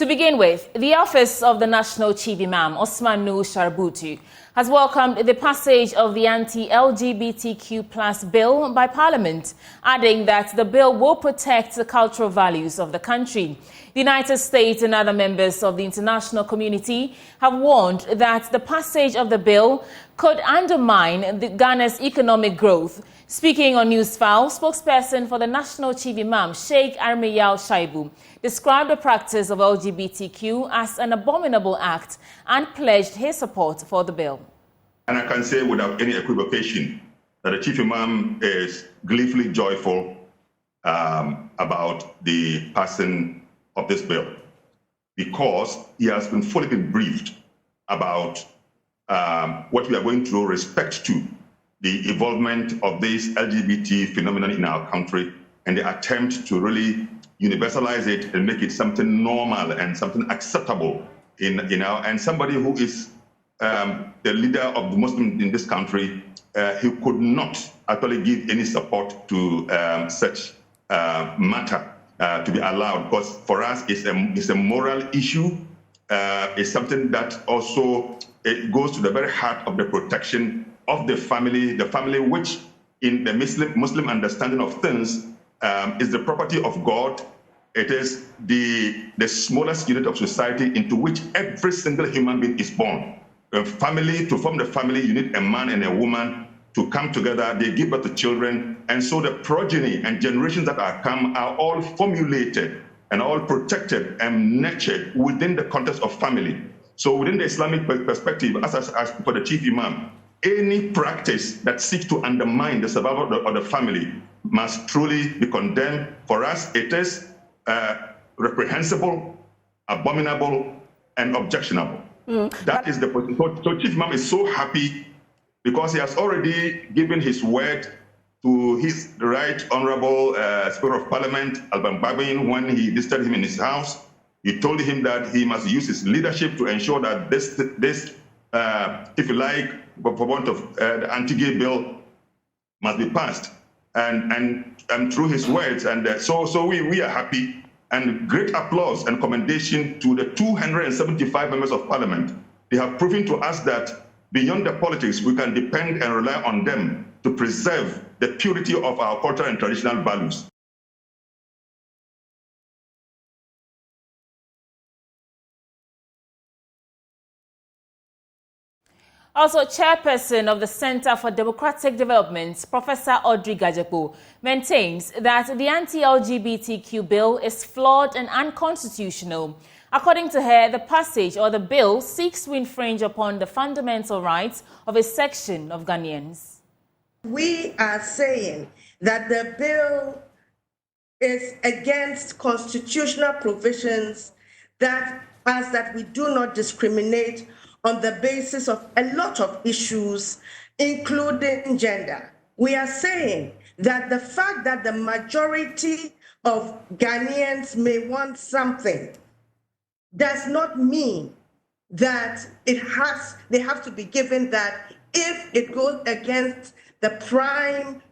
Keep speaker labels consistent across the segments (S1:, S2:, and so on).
S1: To begin with, the Office of the National Chief Imam, Osman Nur Sharbutu, has welcomed the passage of the Anti-LGBTQ+ bill by Parliament, adding that the bill will protect the cultural values of the country. The United States and other members of the international community have warned that the passage of the bill could undermine Ghana's economic growth. Speaking on Newsfile, spokesperson for the National Chief Imam, Sheikh Armiyal Shaibu, described the practice of LGBTQ as an abominable act and pledged his support for the bill.
S2: And I can say without any equivocation that the Chief Imam is gleefully joyful about the passing of this bill, because he has been fully briefed about what we are going through with respect to the involvement of this LGBT phenomenon in our country and the attempt to really universalize it and make it something normal and something acceptable in our, and somebody who is the leader of the Muslims in this country, he could not actually give any support to such matter to be allowed, because for us it's a moral issue. It's something that also it goes to the very heart of the protection of the family which in the Muslim understanding of things is the property of God. It is the smallest unit of society into which every single human being is born. A family, to form the family, you need a man and a woman to come together. They give birth to children. And so the progeny and generations that are come are all formulated and all protected and nurtured within the context of family. So within the Islamic perspective, as for the Chief Imam, any practice that seeks to undermine the survival of the family must truly be condemned. For us, it is reprehensible, abominable, and objectionable. That is the point. So Chief Imam is so happy because he has already given his word to his right honorable Speaker of Parliament, Alban Babin, when he visited him in his house. He told him that he must use his leadership to ensure that this if you like, for want of the anti-gay bill must be passed, and through his words, and so we are happy, and great applause and commendation to the 275 members of Parliament. They have proven to us that beyond the politics, we can depend and rely on them to preserve the purity of our cultural and traditional values.
S1: Also, chairperson of the Center for Democratic Development, Professor Prof Gadzekpo, maintains that the anti-LGBTQ bill is flawed and unconstitutional. According to her, the passage or the bill seeks to infringe upon the fundamental rights of a section of Ghanaians.
S3: We are saying that the bill is against constitutional provisions that we do not discriminate on the basis of a lot of issues, including gender. We are saying that the fact that the majority of Ghanaians may want something does not mean that they have to be given that if it goes against the prime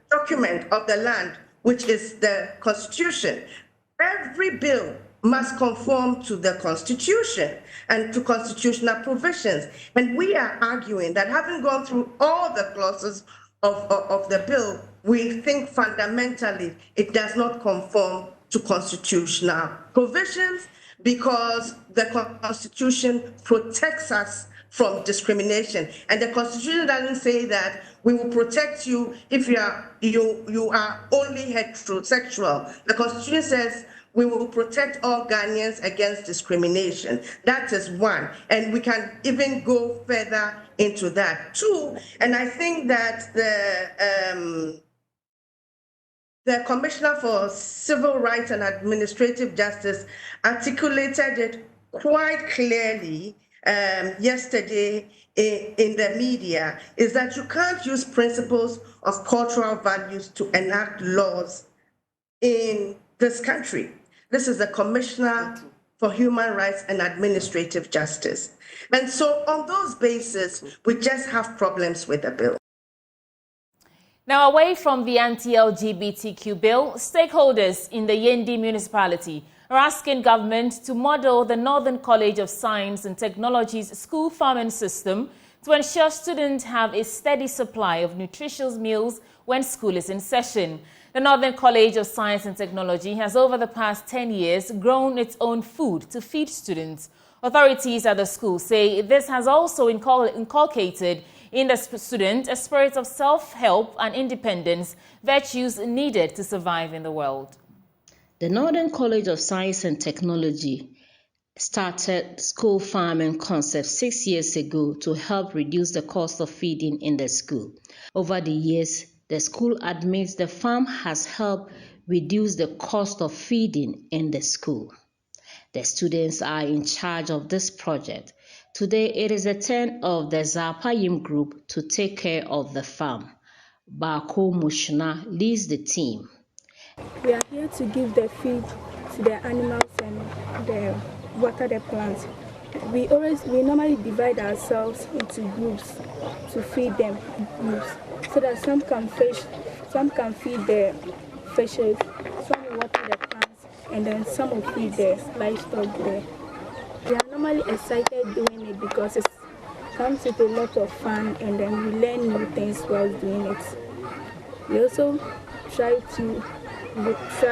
S3: document of the land, which is the Constitution. Every bill must conform to the Constitution and to constitutional provisions. And we are arguing that having gone through all the clauses of the bill, we think fundamentally it does not conform to constitutional provisions, because the Constitution protects us from discrimination. And the Constitution doesn't say that we will protect you if you are only heterosexual. The Constitution says we will protect all Ghanaians against discrimination. That is one. And we can even go further into that. Two, and I think that the Commissioner for Civil Rights and Administrative Justice articulated it quite clearly yesterday in the media, is that you can't use principles of cultural values to enact laws in this country. This is the Commissioner for Human Rights and Administrative Justice. And so on those bases, we just have problems with the bill.
S1: Now, away from the anti-LGBTQ bill, stakeholders in the Yendi municipality are asking government to model the Northern College of Science and Technology's school farming system to ensure students have a steady supply of nutritious meals when school is in session. The Northern College of Science and Technology has over the past 10 years grown its own food to feed students. Authorities at the school say this has also inculcated in the student a spirit of self-help and independence, virtues needed to survive in the world.
S4: The Northern College of Science and Technology started school farming concept 6 years ago to help reduce the cost of feeding in the school. Over the years, the school admits the farm has helped reduce the cost of feeding in the school. The students are in charge of this project. Today, it is the turn of the Zapayim group to take care of the farm. Bako Mushna leads the team.
S5: We are here to give the feed to the animals and water the plants. We normally divide ourselves into groups to feed them groups, so that some can fish, some can feed the fishes, some will water the plants, and then some will feed the livestock there. We are normally excited doing it because it comes with a lot of fun, and then we learn new things while doing it. We also try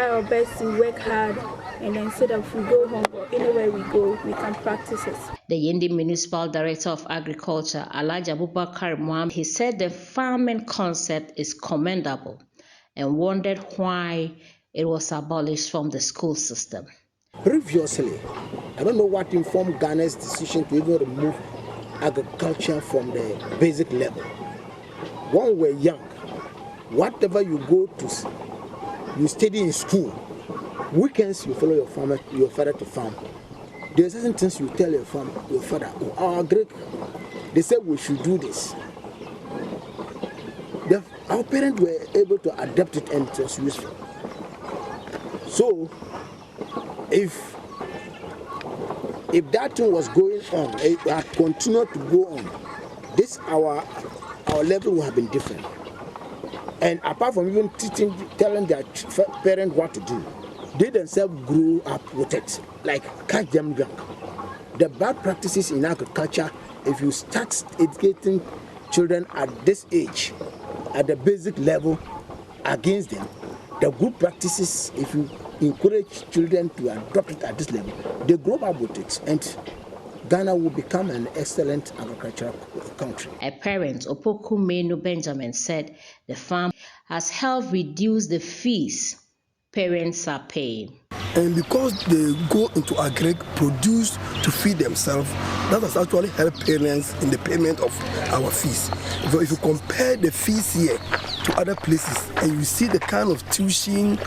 S5: our best to work hard, and then so that if we go home or anywhere we go, we can practice it.
S4: The Yendi Municipal Director of Agriculture, Alhaji Abubakar Imam, he said the farming concept is commendable and wondered why it was abolished from the school system.
S6: Previously, I don't know what informed Ghana's decision to even remove agriculture from the basic level. When we're young, whatever you go to, you study in school. Weekends, you follow your father to farm. There's certain things you tell your father, our Greek, they said we should do this. Our parents were able to adapt it and it was useful. So, if that thing was going on, it had continued to go on, this our level would have been different. And apart from even telling their parents what to do, they themselves grew up with it, like catch them young. The bad practices in agriculture, if you start educating children at this age, at the basic level, against them, the good practices, if you encourage children to adopt it at this level, they grow up with it, and Ghana will become an excellent agricultural country.
S4: A parent, Opoku Menu Benjamin, said the farm has helped reduce the fees parents are paying.
S7: And because they go into agri produce to feed themselves, that has actually helped parents in the payment of our fees. If you compare the fees here to other places and you see the kind of tuition,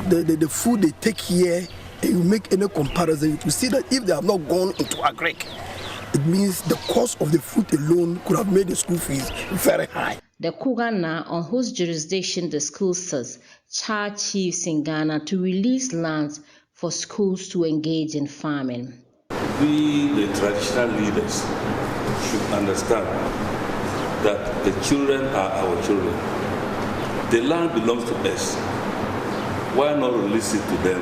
S7: the food they take here, and you make any comparison, you see that if they have not gone into agri, it means the cost of the food alone could have made the school fees very high.
S4: The Kugana, on whose jurisdiction the school sits, charged chiefs in Ghana to release lands for schools to engage in farming.
S8: We, the traditional leaders, should understand that the children are our children. The land belongs to us. Why not release it to them?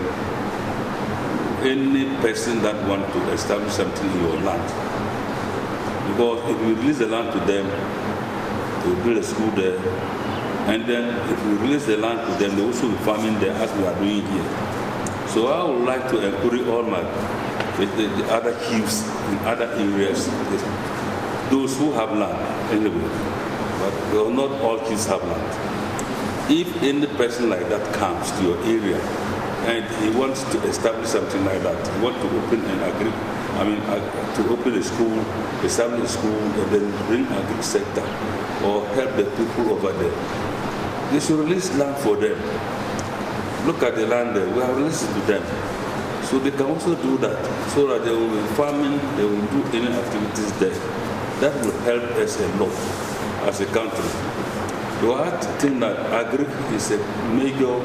S8: Any person that wants to establish something in your land. Because if you release the land to them, they will build a school there. And then if we release the land to them, they will also be farming there as we are doing here. So I would like to encourage all the other chiefs in other areas, those who have land anyway, but not all chiefs have land. If any person like that comes to your area and he wants to establish something like that, he wants to open to open a school, establish a school, and then bring agri sector or help the people over there, they should release land for them. Look at the land there, we have released it to them. So they can also do that, so that they will be farming, they will do any activities there. That will help us a lot as a country. So I think that agri is a major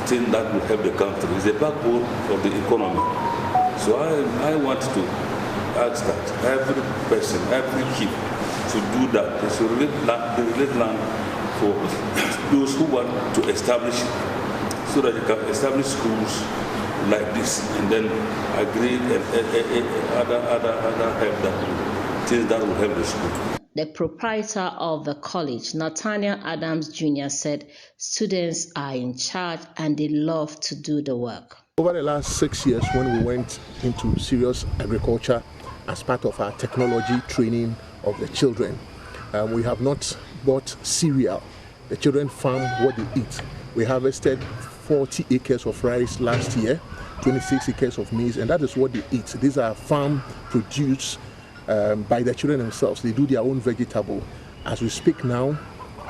S8: thing that will help the country. It's the backbone of the economy. So I want to ask that every person, every chief should do that. They should release land for those who want to establish it, so that you can establish schools like this, and then agree and other help that will help the school.
S4: The proprietor of the college, Nathaniel Adams Jr., said students are in charge and they love to do the work.
S6: Over the last 6 years, when we went into serious agriculture as part of our technology training of the children, we have not bought cereal. The children farm what they eat. We harvested 40 acres of rice last year, 26 acres of maize, and that is what they eat. These are farm produce by the children themselves. They do their own vegetable. As we speak now,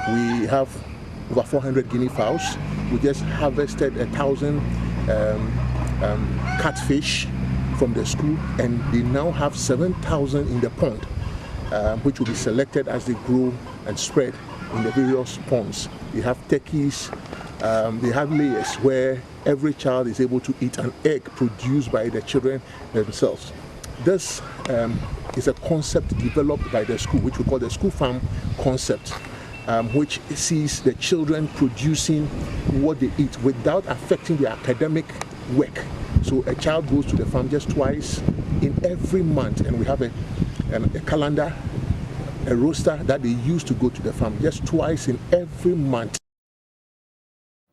S6: we have over 400 guinea fowls. We just harvested 1,000 catfish from the school, and they now have 7,000 in the pond, which will be selected as they grow and spread in the various ponds. They have turkeys, they have layers where every child is able to eat an egg produced by the children themselves. This is a concept developed by the school, which we call the school farm concept, which sees the children producing what they eat without affecting their academic work. So a child goes to the farm just twice in every month, and we have a calendar, a roster that they use to go to the farm just twice in every month.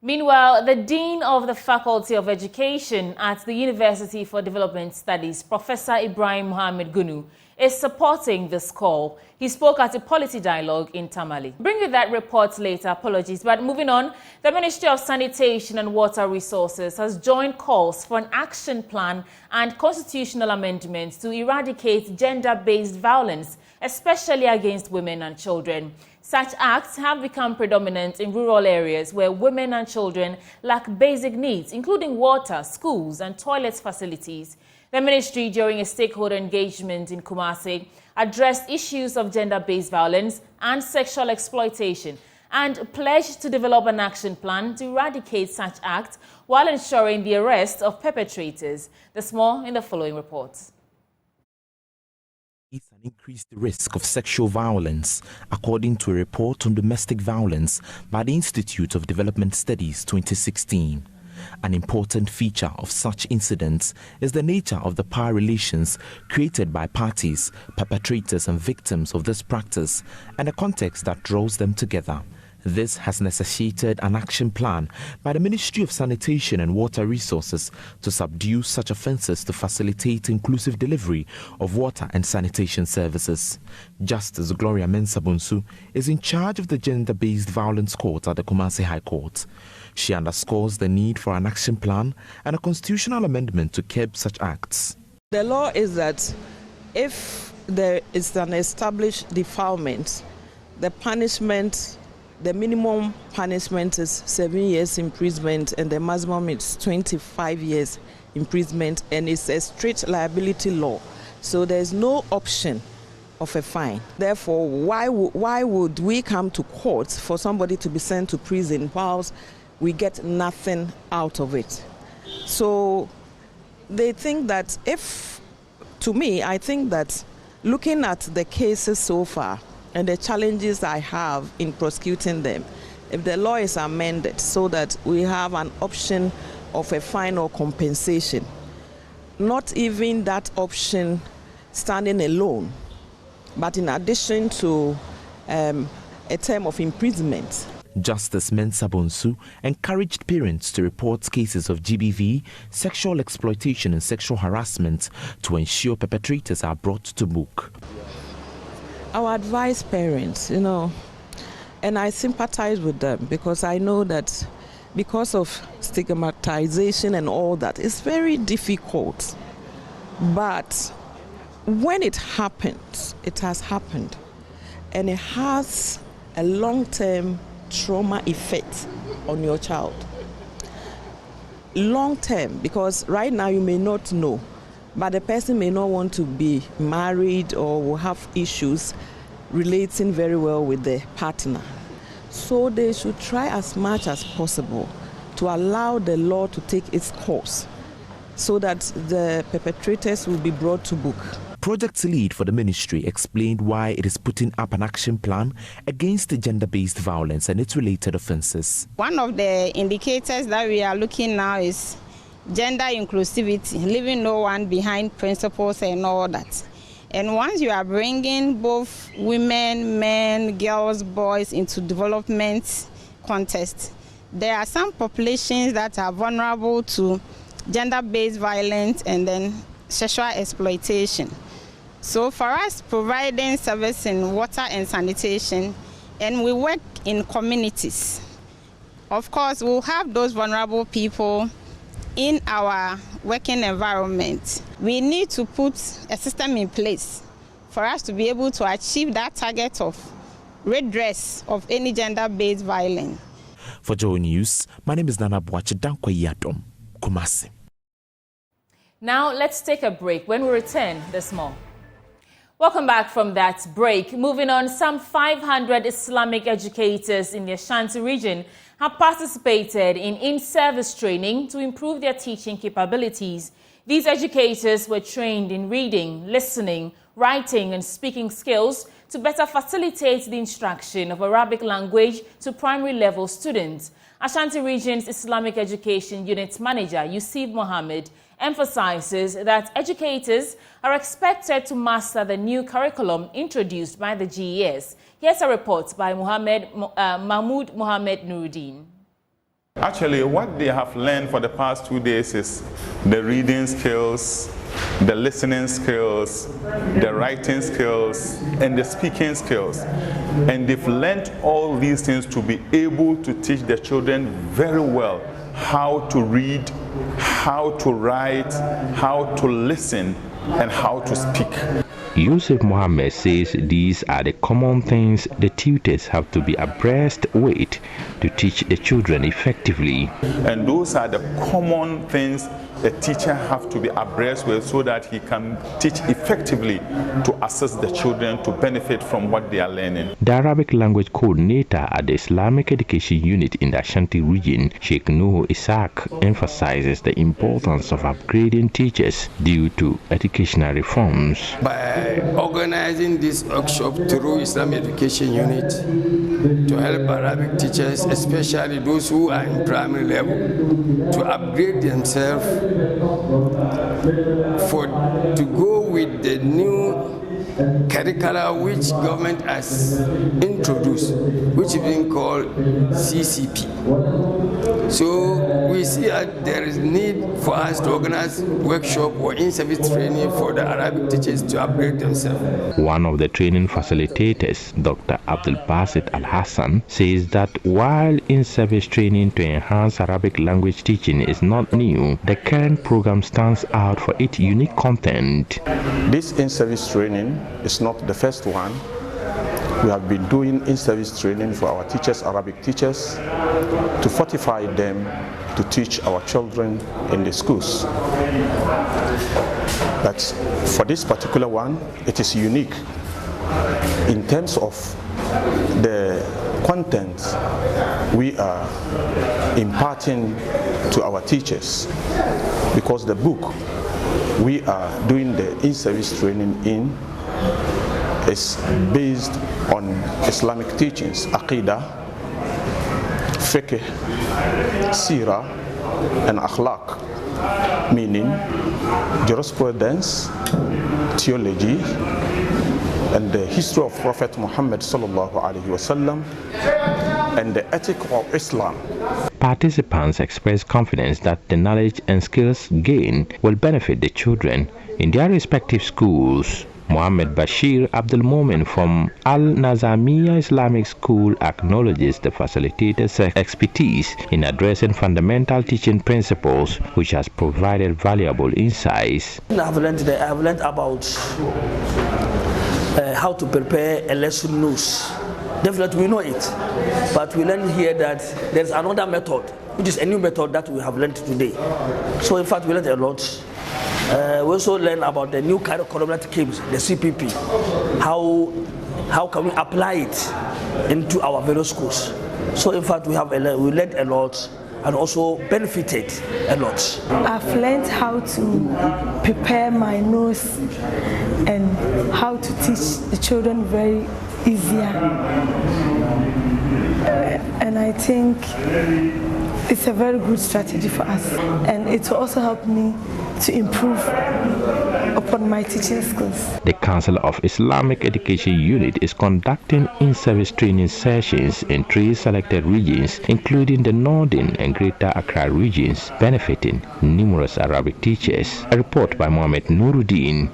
S1: Meanwhile, the Dean of the Faculty of Education at the University for Development Studies, Professor Ibrahim Mohammed Gunu, is supporting this call. He spoke at a policy dialogue in Tamale. Bring you that report later, apologies. But moving on, the Ministry of Sanitation and Water Resources has joined calls for an action plan and constitutional amendments to eradicate gender-based violence, especially against women and children. Such acts have become predominant in rural areas where women and children lack basic needs, including water, schools, and toilet facilities. The ministry, during a stakeholder engagement in Kumasi, addressed issues of gender-based violence and sexual exploitation and pledged to develop an action plan to eradicate such acts while ensuring the arrest of perpetrators. There's more in the following reports.
S9: An increased risk of sexual violence, according to a report on domestic violence by the Institute of Development Studies 2016. An important feature of such incidents is the nature of the power relations created by parties, perpetrators and victims of this practice, and a context that draws them together. This has necessitated an action plan by the Ministry of Sanitation and Water Resources to subdue such offences to facilitate inclusive delivery of water and sanitation services. Justice Gloria Mensah-Bonsu is in charge of the Gender-Based Violence Court at the Kumasi High Court. She underscores the need for an action plan and a constitutional amendment to curb such acts.
S10: The law is that if there is an established defilement, the minimum punishment is 7 years imprisonment and the maximum is 25 years imprisonment, and it's a strict liability law. So there's no option of a fine. Therefore, why would we come to court for somebody to be sent to prison whilst we get nothing out of it? So they think that I think that looking at the cases so far, and the challenges I have in prosecuting them, if the law is amended so that we have an option of a fine or compensation, not even that option standing alone, but in addition to a term of imprisonment.
S9: Justice Mensah-Bonsu encouraged parents to report cases of GBV, sexual exploitation and sexual harassment to ensure perpetrators are brought to book.
S10: I would advise parents, and I sympathize with them because I know that because of stigmatization and all that, it's very difficult. But when it happens, it has happened. And it has a long-term trauma effect on your child. Long-term, because right now you may not know, but the person may not want to be married or will have issues relating very well with the partner. So they should try as much as possible to allow the law to take its course so that the perpetrators will be brought to book.
S9: project lead for the ministry explained why it is putting up an action plan against gender-based violence and its related offences.
S11: One of the indicators that we are looking now is gender inclusivity, leaving no one behind principles and all that. And once you are bringing both women, men, girls, boys into development context, there are some populations that are vulnerable to gender-based violence and then sexual exploitation. So for us, providing service in water and sanitation, and we work in communities. Of course, we'll have those vulnerable people in our working environment. We need to put a system in place for us to be able to achieve that target of redress of any gender-based violence.
S9: For Joe News, my name is Nana Boachidankwa Kumasi.
S1: Now let's take a break. When we return, there's more. Welcome back from that break. Moving on, some 500 Islamic educators in the Ashanti region have participated in InService Training to improve their teaching capabilities. These educators were trained in reading, listening, writing and speaking skills to better facilitate the instruction of Arabic language to primary level students. Ashanti Region's Islamic Education Unit Manager Yusuf Mohammed emphasizes that educators are expected to master the new curriculum introduced by the GES. Here's a report by Mahmoud Mohammed Nuruddin.
S12: Actually, what they have learned for the past 2 days is the reading skills, the listening skills, the writing skills, and the speaking skills. And they've learned all these things to be able to teach the children very well how to read, how to write, how to listen, and how to speak.
S13: Yusuf Mohammed says these are the common things the tutors have to be abreast with to teach the children effectively.
S12: And those are the common things the teacher have to be abreast with so that he can teach effectively to assist the children to benefit from what they are learning.
S13: The Arabic language coordinator at the Islamic Education Unit in the Ashanti region, Sheikh Nuhu Isaac, emphasizes the importance of upgrading teachers due to educational reforms.
S14: By organizing this workshop through Islamic Education Unit to help Arabic teachers, especially those who are in primary level, to upgrade themselves to go with the new curricula which government has introduced, which is being called CCP. So we see that there is need for us to organize workshop or in-service training for the Arabic teachers to upgrade themselves.
S13: One of the training facilitators, Dr. Abdul Basit Al-Hassan, says that while in-service training to enhance Arabic language teaching is not new, the current program stands out for its unique content.
S15: This in-service training is not the first one. We have been doing in-service training for our teachers, Arabic teachers, to fortify them to teach our children in the schools. But for this particular one, it is unique in terms of the content we are imparting to our teachers, because the book we are doing the in-service training in is based on Islamic teachings, Aqidah, Fiqh, Sirah, and Akhlaq, meaning jurisprudence, theology, and the history of Prophet Muhammad sallallahu alaihi wasallam, and the ethic of Islam.
S13: Participants express confidence that the knowledge and skills gained will benefit the children in their respective schools. Mohammed Bashir Abdul Momin from Al-Nazamiya Islamic School acknowledges the facilitator's expertise in addressing fundamental teaching principles, which has provided valuable insights.
S16: I've learned about how to prepare a lesson notes. Definitely we know it, but we learn here that there's another method, which is a new method that we have learned today. So in fact we learned a lot. We also learn about the new curriculum that came, the CPP. How can we apply it into our various schools? So in fact we learned a lot, and also benefited a lot.
S17: I've learned how to prepare my nose and how to teach the children very easier. And I think it's a very good strategy for us. And it will also help me to improve upon my teaching skills.
S13: The Council of Islamic Education Unit is conducting in-service training sessions in 3 selected regions, including the Northern and Greater Accra regions, benefiting numerous Arabic teachers. A report by Mohammed Nuruddin.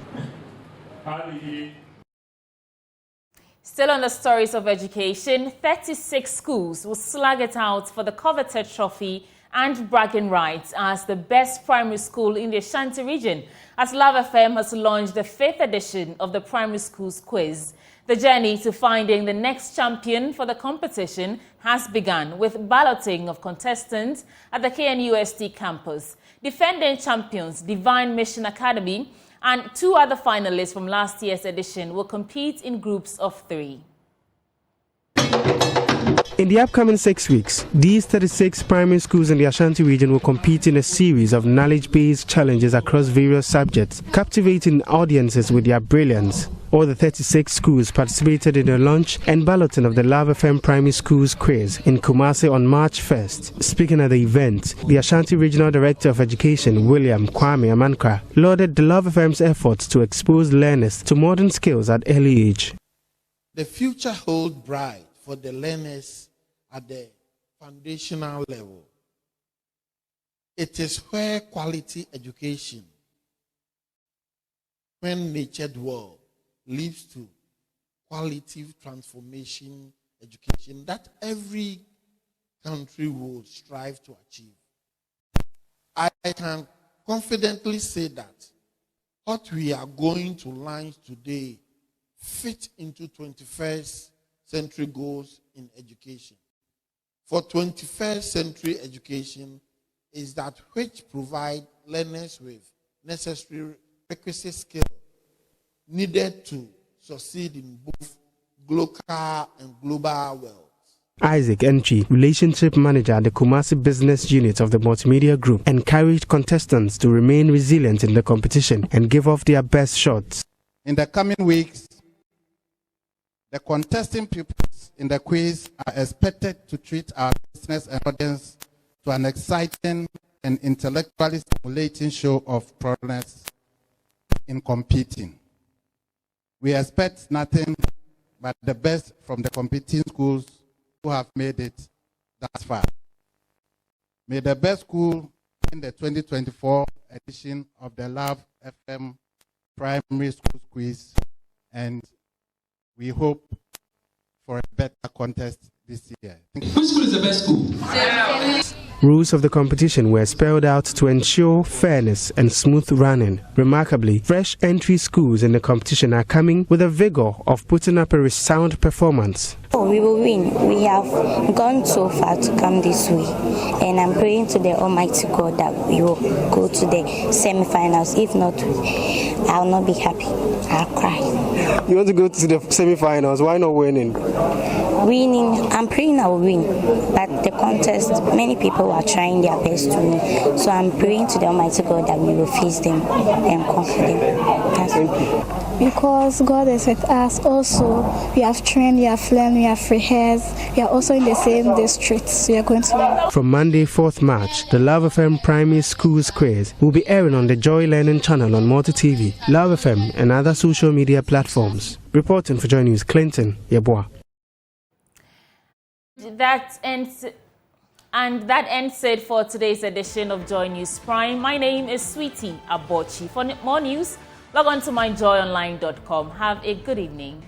S1: Still on the stories of education, 36 schools will slug it out for the coveted trophy and bragging rights as the best primary school in the Ashanti region, as Love FM has launched the 5th edition of the Primary Schools Quiz. The journey to finding the next champion for the competition has begun with balloting of contestants at the KNUST campus. Defending champions Divine Mission Academy and 2 other finalists from last year's edition will compete in groups of 3.
S18: In the upcoming 6 weeks, these 36 primary schools in the Ashanti region will compete in a series of knowledge-based challenges across various subjects, captivating audiences with their brilliance. All the 36 schools participated in the launch and balloting of the Love FM Primary Schools Quiz in Kumasi on March 1st. Speaking at the event, the Ashanti Regional Director of Education, William Kwame Amankra, lauded the Love FM's efforts to expose learners to modern skills at early age.
S19: The future holds bright for the learners at the foundational level. It is where quality education, when nurtured well, leads to quality transformation education that every country will strive to achieve. I can confidently say that what we are going to launch today fit into 21st century goals in education. For 21st century education is that which provide learners with necessary requisite skills needed to succeed in both local and global world.
S18: Isaac Enchi, Relationship Manager at the Kumasi Business Unit of the Multimedia Group, encouraged contestants to remain resilient in the competition and give off their best shots.
S20: In the coming weeks, the contesting pupils in the quiz are expected to treat our listeners and audience to an exciting and intellectually stimulating show of progress in competing. We expect nothing but the best from the competing schools who have made it thus far. May the best school in the 2024 edition of the Love FM Primary Schools Quiz, and we hope for a better contest this year.
S21: Which school is the best school?
S18: Rules of the competition were spelled out to ensure fairness and smooth running. Remarkably, fresh entry schools in the competition are coming with a vigor of putting up a resound performance.
S22: Oh, we will win. We have gone so far to come this way. And I'm praying to the Almighty God that we will go to the semi-finals. If not, I'll not be happy. I'll cry.
S18: You want to go to the semi-finals? Why not winning?
S22: Winning, I'm praying I will win. But the contest, many people are trying their best to win. So I'm praying to the Almighty God that we will face them and conquer them.
S18: Thank you.
S5: Because God is with us also. We have trained, we have learned, we have rehearsed. We are also in the same district. So we are going to win.
S18: From Monday, 4th March, the Love FM Primary Schools Quiz will be airing on the Joy Learning channel on Multi TV, Love FM, and other social media platforms. Reporting for Joy News, Clinton Yeboah.
S1: That ends it for today's edition of Joy News Prime. My name is Sweetie Abochi. For more news, log on to myjoyonline.com. Have a good evening.